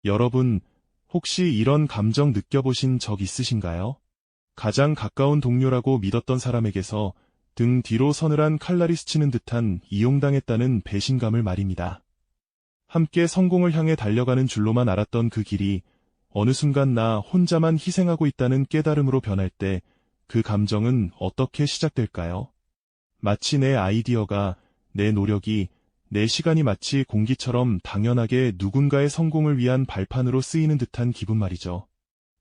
여러분, 혹시 이런 감정 느껴보신 적 있으신가요? 가장 가까운 동료라고 믿었던 사람에게서 등 뒤로 서늘한 칼날이 스치는 듯한 이용당했다는 배신감을 말입니다. 함께 성공을 향해 달려가는 줄로만 알았던 그 길이 어느 순간 나 혼자만 희생하고 있다는 깨달음으로 변할 때 그 감정은 어떻게 시작될까요? 마치 내 아이디어가, 내 노력이, 내 시간이 마치 공기처럼 당연하게 누군가의 성공을 위한 발판으로 쓰이는 듯한 기분 말이죠.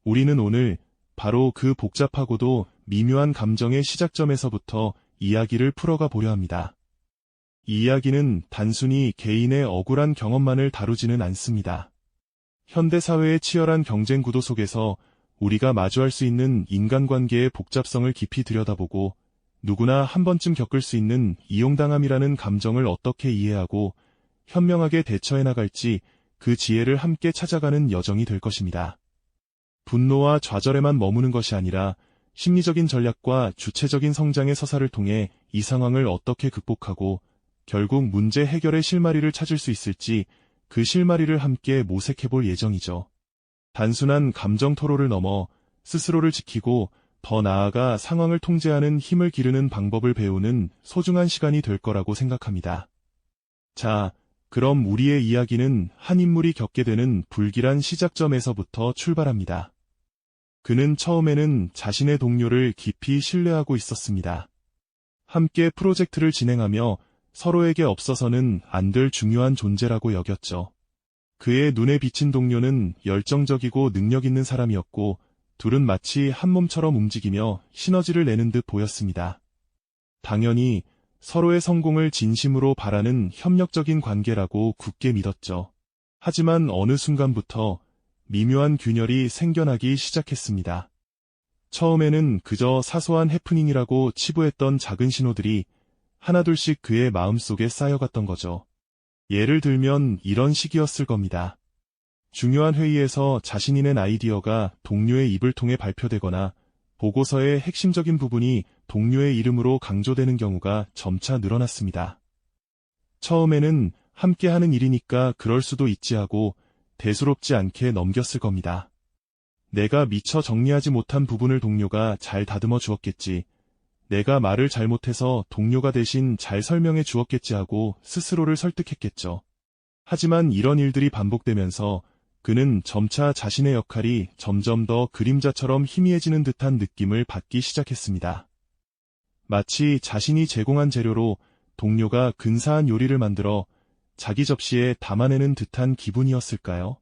우리는 오늘 바로 그 복잡하고도 미묘한 감정의 시작점에서부터 이야기를 풀어가 보려 합니다. 이 이야기는 단순히 개인의 억울한 경험만을 다루지는 않습니다. 현대사회의 치열한 경쟁 구도 속에서 우리가 마주할 수 있는 인간관계의 복잡성을 깊이 들여다보고 누구나 한 번쯤 겪을 수 있는 이용당함이라는 감정을 어떻게 이해하고 현명하게 대처해 나갈지 그 지혜를 함께 찾아가는 여정이 될 것입니다. 분노와 좌절에만 머무는 것이 아니라 심리적인 전략과 주체적인 성장의 서사를 통해 이 상황을 어떻게 극복하고 결국 문제 해결의 실마리를 찾을 수 있을지 그 실마리를 함께 모색해 볼 예정이죠. 단순한 감정 토로를 넘어 스스로를 지키고 더 나아가 상황을 통제하는 힘을 기르는 방법을 배우는 소중한 시간이 될 거라고 생각합니다. 자, 그럼 우리의 이야기는 한 인물이 겪게 되는 불길한 시작점에서부터 출발합니다. 그는 처음에는 자신의 동료를 깊이 신뢰하고 있었습니다. 함께 프로젝트를 진행하며 서로에게 없어서는 안 될 중요한 존재라고 여겼죠. 그의 눈에 비친 동료는 열정적이고 능력 있는 사람이었고 둘은 마치 한 몸처럼 움직이며 시너지를 내는 듯 보였습니다. 당연히 서로의 성공을 진심으로 바라는 협력적인 관계라고 굳게 믿었죠. 하지만 어느 순간부터 미묘한 균열이 생겨나기 시작했습니다. 처음에는 그저 사소한 해프닝이라고 치부했던 작은 신호들이 하나둘씩 그의 마음속에 쌓여갔던 거죠. 예를 들면 이런 식이었을 겁니다. 중요한 회의에서 자신이 낸 아이디어가 동료의 입을 통해 발표되거나 보고서의 핵심적인 부분이 동료의 이름으로 강조되는 경우가 점차 늘어났습니다. 처음에는 함께 하는 일이니까 그럴 수도 있지 하고 대수롭지 않게 넘겼을 겁니다. 내가 미처 정리하지 못한 부분을 동료가 잘 다듬어 주었겠지. 내가 말을 잘못해서 동료가 대신 잘 설명해 주었겠지 하고 스스로를 설득했겠죠. 하지만 이런 일들이 반복되면서 그는 점차 자신의 역할이 점점 더 그림자처럼 희미해지는 듯한 느낌을 받기 시작했습니다. 마치 자신이 제공한 재료로 동료가 근사한 요리를 만들어 자기 접시에 담아내는 듯한 기분이었을까요?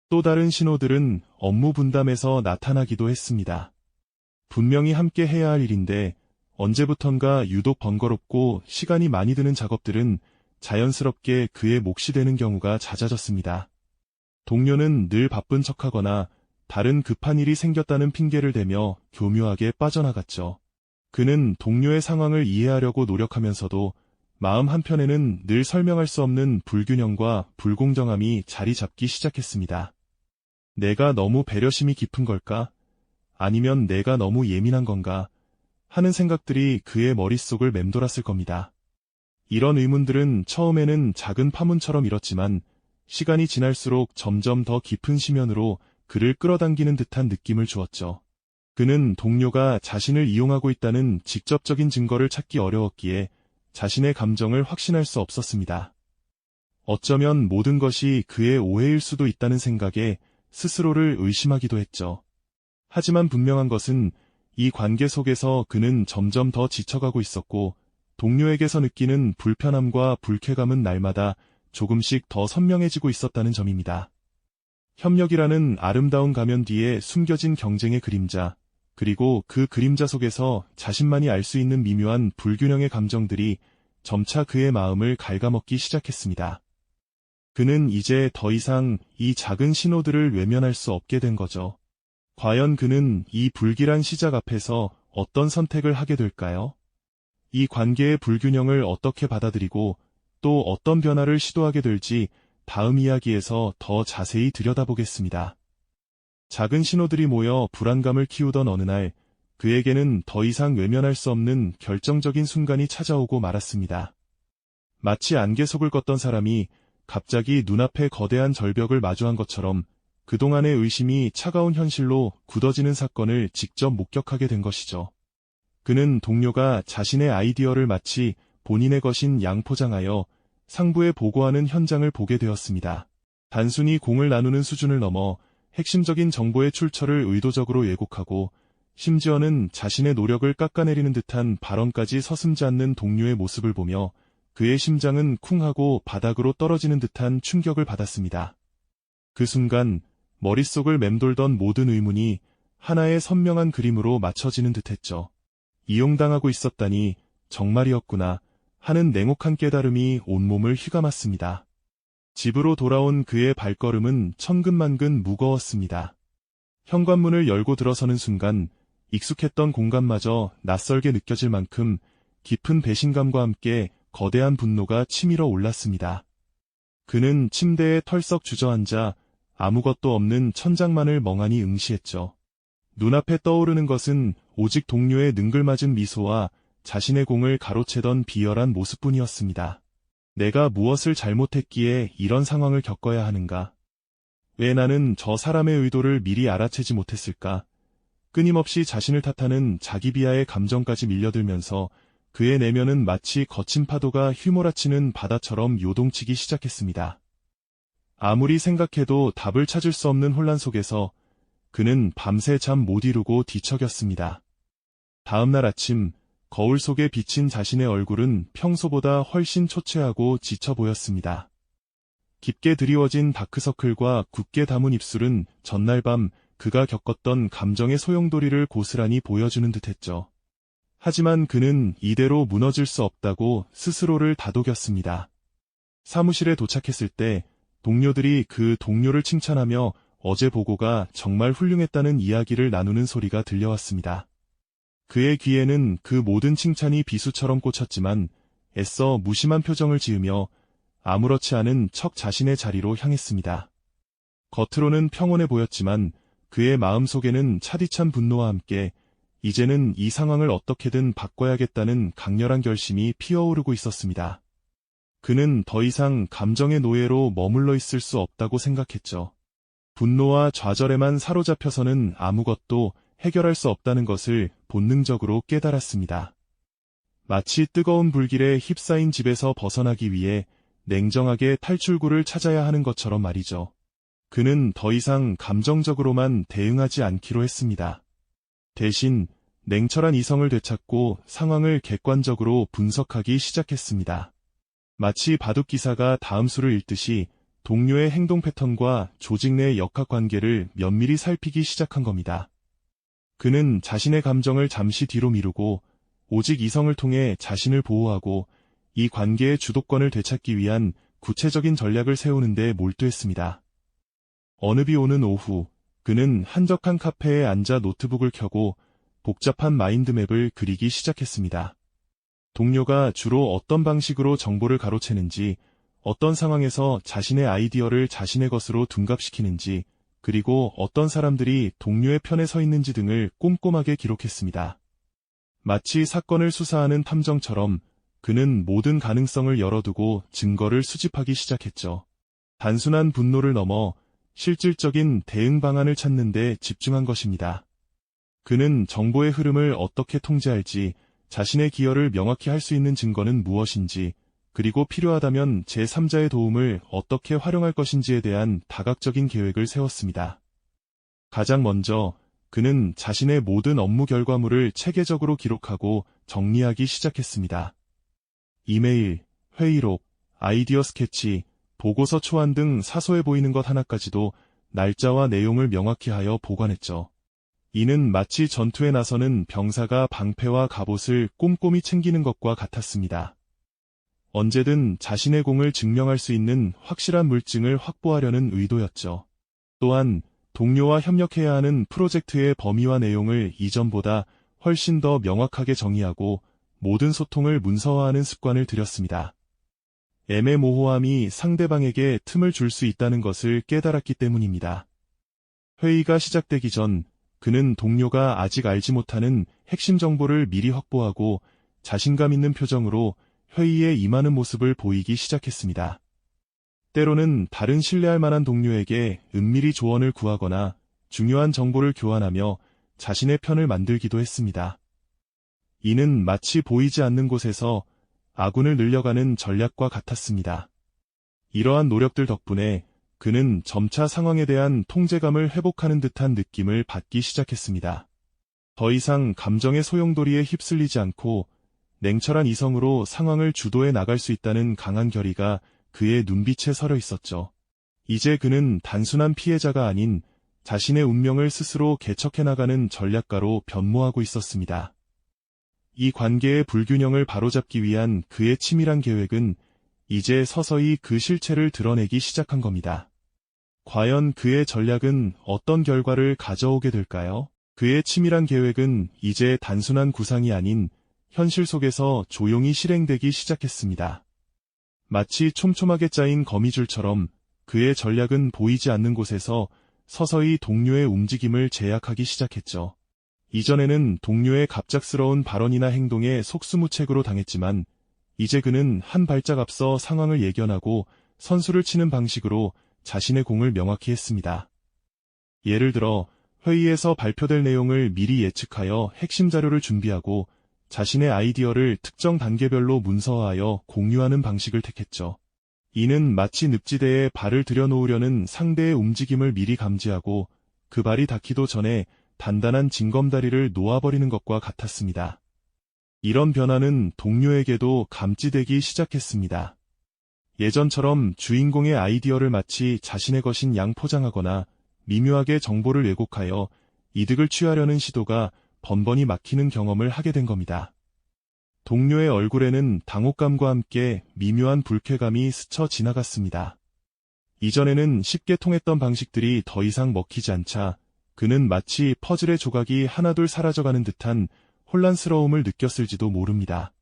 또 다른 신호들은 업무 분담에서 나타나기도 했습니다. 분명히 함께 해야 할 일인데 언제부턴가 유독 번거롭고 시간이 많이 드는 작업들은 자연스럽게 그의 몫이 되는 경우가 잦아졌습니다. 동료는 늘 바쁜 척하거나 다른 급한 일이 생겼다는 핑계를 대며 교묘하게 빠져나갔죠. 그는 동료의 상황을 이해하려고 노력하면서도 마음 한편에는 늘 설명할 수 없는 불균형과 불공정함이 자리 잡기 시작했습니다. 내가 너무 배려심이 깊은 걸까? 아니면 내가 너무 예민한 건가? 하는 생각들이 그의 머릿속을 맴돌았을 겁니다. 이런 의문들은 처음에는 작은 파문처럼 일었지만 시간이 지날수록 점점 더 깊은 심연으로 그를 끌어당기는 듯한 느낌을 주었죠. 그는 동료가 자신을 이용하고 있다는 직접적인 증거를 찾기 어려웠기에 자신의 감정을 확신할 수 없었습니다. 어쩌면 모든 것이 그의 오해일 수도 있다는 생각에 스스로를 의심하기도 했죠. 하지만 분명한 것은 이 관계 속에서 그는 점점 더 지쳐가고 있었고 동료에게서 느끼는 불편함과 불쾌감은 날마다 조금씩 더 선명해지고 있었다는 점입니다. 협력이라는 아름다운 가면 뒤에 숨겨진 경쟁의 그림자, 그리고 그 그림자 속에서 자신만이 알 수 있는 미묘한 불균형의 감정들이 점차 그의 마음을 갉아먹기 시작했습니다. 그는 이제 더 이상 이 작은 신호들을 외면할 수 없게 된 거죠. 과연 그는 이 불길한 시작 앞에서 어떤 선택을 하게 될까요? 이 관계의 불균형을 어떻게 받아들이고 또 어떤 변화를 시도하게 될지 다음 이야기에서 더 자세히 들여다보겠습니다. 작은 신호들이 모여 불안감을 키우던 어느 날, 그에게는 더 이상 외면할 수 없는 결정적인 순간이 찾아오고 말았습니다. 마치 안개 속을 걷던 사람이 갑자기 눈앞에 거대한 절벽을 마주한 것처럼 그동안의 의심이 차가운 현실로 굳어지는 사건을 직접 목격하게 된 것이죠. 그는 동료가 자신의 아이디어를 마치 본인의 것인 양 포장하여 상부에 보고하는 현장을 보게 되었습니다. 단순히 공을 나누는 수준을 넘어 핵심적인 정보의 출처를 의도적으로 왜곡하고 심지어는 자신의 노력을 깎아내리는 듯한 발언까지 서슴지 않는 동료의 모습을 보며 그의 심장은 쿵 하고 바닥으로 떨어지는 듯한 충격을 받았습니다. 그 순간 머릿속을 맴돌던 모든 의문이 하나의 선명한 그림으로 맞춰지는 듯했죠. 이용당하고 있었다니 정말이었구나 하는 냉혹한 깨달음이 온몸을 휘감았습니다. 집으로 돌아온 그의 발걸음은 천근만근 무거웠습니다. 현관문을 열고 들어서는 순간 익숙했던 공간마저 낯설게 느껴질 만큼 깊은 배신감과 함께 거대한 분노가 치밀어 올랐습니다. 그는 침대에 털썩 주저앉아 아무것도 없는 천장만을 멍하니 응시했죠. 눈앞에 떠오르는 것은 오직 동료의 능글맞은 미소와 자신의 공을 가로채던 비열한 모습뿐이었습니다. 내가 무엇을 잘못했기에 이런 상황을 겪어야 하는가? 왜 나는 저 사람의 의도를 미리 알아채지 못했을까? 끊임없이 자신을 탓하는 자기 비하의 감정까지 밀려들면서 그의 내면은 마치 거친 파도가 휘몰아치는 바다처럼 요동치기 시작했습니다. 아무리 생각해도 답을 찾을 수 없는 혼란 속에서 그는 밤새 잠 못 이루고 뒤척였습니다. 다음 날 아침 거울 속에 비친 자신의 얼굴은 평소보다 훨씬 초췌하고 지쳐 보였습니다. 깊게 드리워진 다크서클과 굳게 담은 입술은 전날 밤 그가 겪었던 감정의 소용돌이를 고스란히 보여주는 듯했죠. 하지만 그는 이대로 무너질 수 없다고 스스로를 다독였습니다. 사무실에 도착했을 때 동료들이 그 동료를 칭찬하며 어제 보고가 정말 훌륭했다는 이야기를 나누는 소리가 들려왔습니다. 그의 귀에는 그 모든 칭찬이 비수처럼 꽂혔지만 애써 무심한 표정을 지으며 아무렇지 않은 척 자신의 자리로 향했습니다. 겉으로는 평온해 보였지만 그의 마음속에는 차디찬 분노와 함께 이제는 이 상황을 어떻게든 바꿔야겠다는 강렬한 결심이 피어오르고 있었습니다. 그는 더 이상 감정의 노예로 머물러 있을 수 없다고 생각했죠. 분노와 좌절에만 사로잡혀서는 아무것도 해결할 수 없다는 것을 본능적으로 깨달았습니다. 마치 뜨거운 불길에 휩싸인 집에서 벗어나기 위해 냉정하게 탈출구를 찾아야 하는 것처럼 말이죠. 그는 더 이상 감정적으로만 대응하지 않기로 했습니다. 대신 냉철한 이성을 되찾고 상황을 객관적으로 분석하기 시작했습니다. 마치 바둑기사가 다음 수를 읽듯이 동료의 행동 패턴과 조직 내 역학관계를 면밀히 살피기 시작한 겁니다. 그는 자신의 감정을 잠시 뒤로 미루고 오직 이성을 통해 자신을 보호하고 이 관계의 주도권을 되찾기 위한 구체적인 전략을 세우는 데 몰두했습니다. 어느 비 오는 오후, 그는 한적한 카페에 앉아 노트북을 켜고 복잡한 마인드맵을 그리기 시작했습니다. 동료가 주로 어떤 방식으로 정보를 가로채는지, 어떤 상황에서 자신의 아이디어를 자신의 것으로 둔갑시키는지, 그리고 어떤 사람들이 동료의 편에 서 있는지 등을 꼼꼼하게 기록했습니다. 마치 사건을 수사하는 탐정처럼 그는 모든 가능성을 열어두고 증거를 수집하기 시작했죠. 단순한 분노를 넘어 실질적인 대응 방안을 찾는 데 집중한 것입니다. 그는 정보의 흐름을 어떻게 통제할지, 자신의 기여를 명확히 할 수 있는 증거는 무엇인지, 그리고 필요하다면 제3자의 도움을 어떻게 활용할 것인지에 대한 다각적인 계획을 세웠습니다. 가장 먼저 그는 자신의 모든 업무 결과물을 체계적으로 기록하고 정리하기 시작했습니다. 이메일, 회의록, 아이디어 스케치, 보고서 초안 등 사소해 보이는 것 하나까지도 날짜와 내용을 명확히 하여 보관했죠. 이는 마치 전투에 나서는 병사가 방패와 갑옷을 꼼꼼히 챙기는 것과 같았습니다. 언제든 자신의 공을 증명할 수 있는 확실한 물증을 확보하려는 의도였죠. 또한 동료와 협력해야 하는 프로젝트의 범위와 내용을 이전보다 훨씬 더 명확하게 정의하고 모든 소통을 문서화하는 습관을 들였습니다. 애매모호함이 상대방에게 틈을 줄 수 있다는 것을 깨달았기 때문입니다. 회의가 시작되기 전 그는 동료가 아직 알지 못하는 핵심 정보를 미리 확보하고 자신감 있는 표정으로 회의에 임하는 모습을 보이기 시작했습니다. 때로는 다른 신뢰할 만한 동료에게 은밀히 조언을 구하거나 중요한 정보를 교환하며 자신의 편을 만들기도 했습니다. 이는 마치 보이지 않는 곳에서 아군을 늘려가는 전략과 같았습니다. 이러한 노력들 덕분에 그는 점차 상황에 대한 통제감을 회복하는 듯한 느낌을 받기 시작했습니다. 더 이상 감정의 소용돌이에 휩쓸리지 않고 냉철한 이성으로 상황을 주도해 나갈 수 있다는 강한 결의가 그의 눈빛에 서려 있었죠. 이제 그는 단순한 피해자가 아닌 자신의 운명을 스스로 개척해 나가는 전략가로 변모하고 있었습니다. 이 관계의 불균형을 바로잡기 위한 그의 치밀한 계획은 이제 서서히 그 실체를 드러내기 시작한 겁니다. 과연 그의 전략은 어떤 결과를 가져오게 될까요? 그의 치밀한 계획은 이제 단순한 구상이 아닌 현실 속에서 조용히 실행되기 시작했습니다. 마치 촘촘하게 짜인 거미줄처럼 그의 전략은 보이지 않는 곳에서 서서히 동료의 움직임을 제약하기 시작했죠. 이전에는 동료의 갑작스러운 발언이나 행동에 속수무책으로 당했지만 이제 그는 한 발짝 앞서 상황을 예견하고 선수를 치는 방식으로 자신의 공을 명확히 했습니다. 예를 들어 회의에서 발표될 내용을 미리 예측하여 핵심 자료를 준비하고 자신의 아이디어를 특정 단계별로 문서화하여 공유하는 방식을 택했죠. 이는 마치 늪지대에 발을 들여놓으려는 상대의 움직임을 미리 감지하고 그 발이 닿기도 전에 단단한 징검다리를 놓아버리는 것과 같았습니다. 이런 변화는 동료에게도 감지되기 시작했습니다. 예전처럼 주인공의 아이디어를 마치 자신의 것인 양 포장하거나 미묘하게 정보를 왜곡하여 이득을 취하려는 시도가 번번이 막히는 경험을 하게 된 겁니다. 동료의 얼굴에는 당혹감과 함께 미묘한 불쾌감이 스쳐 지나갔습니다. 이전에는 쉽게 통했던 방식들이 더 이상 먹히지 않자 그는 마치 퍼즐의 조각이 하나둘 사라져가는 듯한 혼란스러움을 느꼈을지도 모릅니다.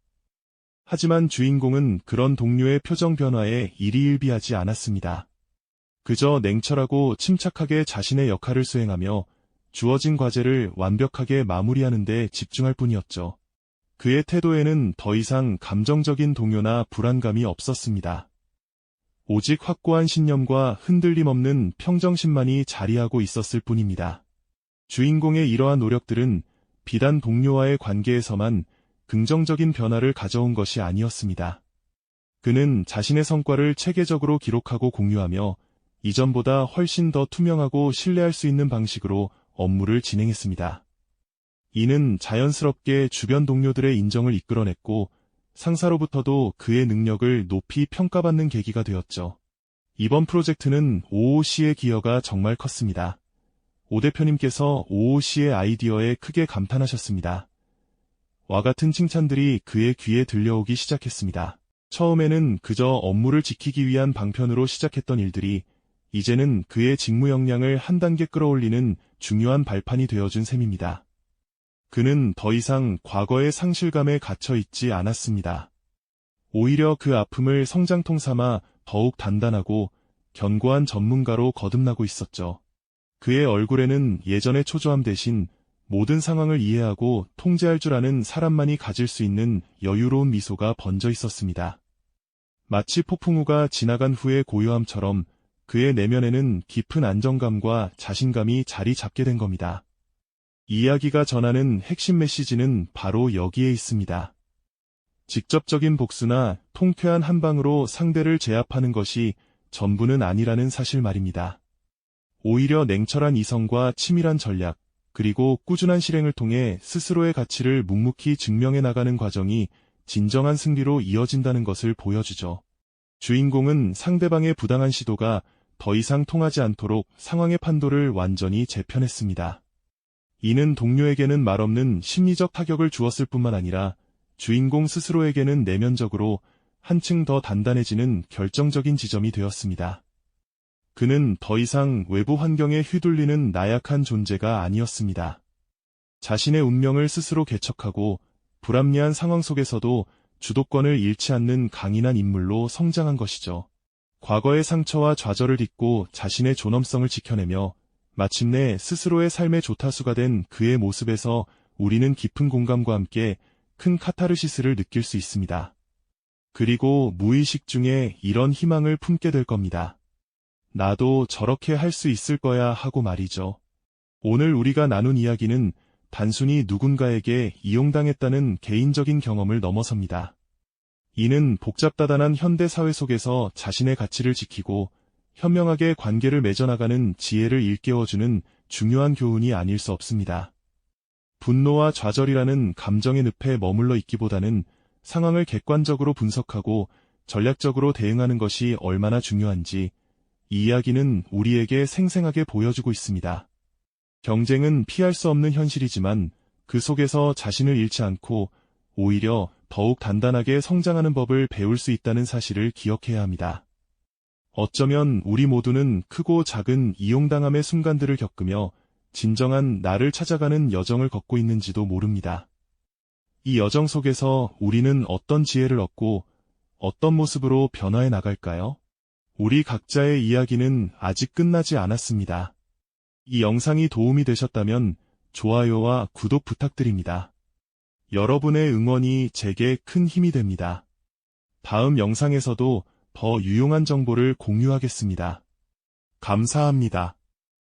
하지만 주인공은 그런 동료의 표정 변화에 일희일비하지 않았습니다. 그저 냉철하고 침착하게 자신의 역할을 수행하며 주어진 과제를 완벽하게 마무리하는 데 집중할 뿐이었죠. 그의 태도에는 더 이상 감정적인 동요나 불안감이 없었습니다. 오직 확고한 신념과 흔들림 없는 평정심만이 자리하고 있었을 뿐입니다. 주인공의 이러한 노력들은 비단 동료와의 관계에서만 긍정적인 변화를 가져온 것이 아니었습니다. 그는 자신의 성과를 체계적으로 기록하고 공유하며 이전보다 훨씬 더 투명하고 신뢰할 수 있는 방식으로 업무를 진행했습니다. 이는 자연스럽게 주변 동료들의 인정을 이끌어냈고 상사로부터도 그의 능력을 높이 평가받는 계기가 되었죠. 이번 프로젝트는 오오 씨의 기여가 정말 컸습니다. 오 대표님께서 오오 씨의 아이디어에 크게 감탄하셨습니다. 와 같은 칭찬들이 그의 귀에 들려오기 시작했습니다. 처음에는 그저 업무를 지키기 위한 방편으로 시작했던 일들이 이제는 그의 직무 역량을 한 단계 끌어올리는 중요한 발판이 되어준 셈입니다. 그는 더 이상 과거의 상실감에 갇혀 있지 않았습니다. 오히려 그 아픔을 성장통 삼아 더욱 단단하고 견고한 전문가로 거듭나고 있었죠. 그의 얼굴에는 예전의 초조함 대신 모든 상황을 이해하고 통제할 줄 아는 사람만이 가질 수 있는 여유로운 미소가 번져 있었습니다. 마치 폭풍우가 지나간 후의 고요함처럼 그의 내면에는 깊은 안정감과 자신감이 자리 잡게 된 겁니다. 이야기가 전하는 핵심 메시지는 바로 여기에 있습니다. 직접적인 복수나 통쾌한 한방으로 상대를 제압하는 것이 전부는 아니라는 사실 말입니다. 오히려 냉철한 이성과 치밀한 전략, 그리고 꾸준한 실행을 통해 스스로의 가치를 묵묵히 증명해 나가는 과정이 진정한 승리로 이어진다는 것을 보여주죠. 주인공은 상대방의 부당한 시도가 더 이상 통하지 않도록 상황의 판도를 완전히 재편했습니다. 이는 동료에게는 말없는 심리적 타격을 주었을 뿐만 아니라 주인공 스스로에게는 내면적으로 한층 더 단단해지는 결정적인 지점이 되었습니다. 그는 더 이상 외부 환경에 휘둘리는 나약한 존재가 아니었습니다. 자신의 운명을 스스로 개척하고 불합리한 상황 속에서도 주도권을 잃지 않는 강인한 인물로 성장한 것이죠. 과거의 상처와 좌절을 딛고 자신의 존엄성을 지켜내며 마침내 스스로의 삶의 조타수가 된 그의 모습에서 우리는 깊은 공감과 함께 큰 카타르시스를 느낄 수 있습니다. 그리고 무의식 중에 이런 희망을 품게 될 겁니다. 나도 저렇게 할 수 있을 거야 하고 말이죠. 오늘 우리가 나눈 이야기는 단순히 누군가에게 이용당했다는 개인적인 경험을 넘어섭니다. 이는 복잡다단한 현대 사회 속에서 자신의 가치를 지키고 현명하게 관계를 맺어나가는 지혜를 일깨워주는 중요한 교훈이 아닐 수 없습니다. 분노와 좌절이라는 감정의 늪에 머물러 있기보다는 상황을 객관적으로 분석하고 전략적으로 대응하는 것이 얼마나 중요한지 이 이야기는 우리에게 생생하게 보여주고 있습니다. 경쟁은 피할 수 없는 현실이지만 그 속에서 자신을 잃지 않고 오히려 더욱 단단하게 성장하는 법을 배울 수 있다는 사실을 기억해야 합니다. 어쩌면 우리 모두는 크고 작은 이용당함의 순간들을 겪으며 진정한 나를 찾아가는 여정을 걷고 있는지도 모릅니다. 이 여정 속에서 우리는 어떤 지혜를 얻고 어떤 모습으로 변화해 나갈까요? 우리 각자의 이야기는 아직 끝나지 않았습니다. 이 영상이 도움이 되셨다면 좋아요와 구독 부탁드립니다. 여러분의 응원이 제게 큰 힘이 됩니다. 다음 영상에서도 더 유용한 정보를 공유하겠습니다. 감사합니다.